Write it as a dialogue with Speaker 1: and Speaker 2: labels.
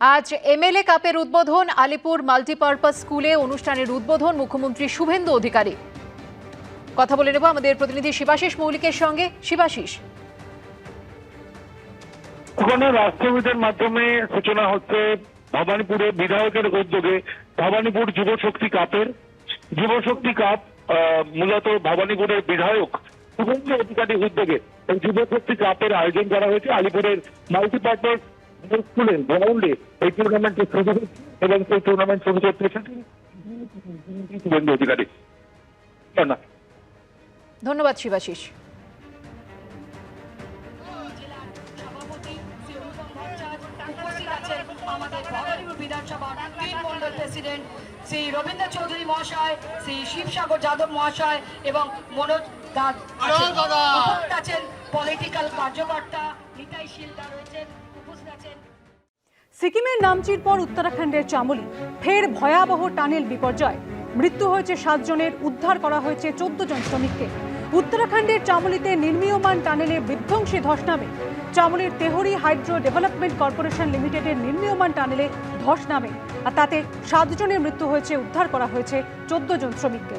Speaker 1: আজ এমএলএ কাপের উদ্বোধন আলিপুর মাল্টিপারপাস স্কুলে অনুষ্ঠানের উদ্বোধন মুখ্যমন্ত্রী শুভেন্দু অধিকারী। কথা বলে নেব আমাদের প্রতিনিধি শিবাশিস মৌলিকের সঙ্গে। শিবাশিস,
Speaker 2: ওখানে রাষ্ট্রপতির মাধ্যমে সূচনা হচ্ছে ভবানীপুরের বিধায়কের উদ্যোগে ভবানীপুর যুবশক্তি কাপের। যুবশক্তি কাপ মূলত ভবানীপুরের বিধায়ক শুভেন্দু অধিকারীর উদ্যোগে এই যুবশক্তি কাপের আয়োজন করা হয়েছে আলিপুরের মাল্টিপারপাস স্কুলের গ্রাউন্ডে। এই টুর্নামেন্টে শুরু হচ্ছে এবং সেই টুর্নামেন্ট শুরু করতে এসেছেন শুভেন্দু অধিকারী।
Speaker 1: ধন্যবাদ শিবাশিস।
Speaker 3: আমাদের ভবানীপুর বিধানসভার 3 মন্ডল প্রেসিডেন্ট শ্রী রবীন্দ্র চৌধুরী মহাশয়, শ্রী শিবসাগর যাদব মহাশয় এবং মনোজ উপস্থিত আছেন। পলিটিক্যাল কার্যকর্তা নিতাই শিলদার রয়েছেন, উপস্থিত আছেন।
Speaker 4: সিকিমের নামচির পর উত্তরাখণ্ডের চামোলি ফের ভয়াবহ টানেল বিপর্যয়। মৃত্যু হয়েছে 7 জনের, উদ্ধার করা হয়েছে 14 জন শ্রমিককে। উত্তরাখণ্ডের চামোলিতে নির্মীয়মান টানেলে বিধ্বংসী ধস নামে। চামোলির তেহরি হাইড্রো ডেভেলপমেন্ট কর্পোরেশন লিমিটেডের নির্মীয়মান টানেলে ধস নামে, আর তাতে 7 জনের মৃত্যু হয়েছে, উদ্ধার করা হয়েছে 14 জন শ্রমিককে।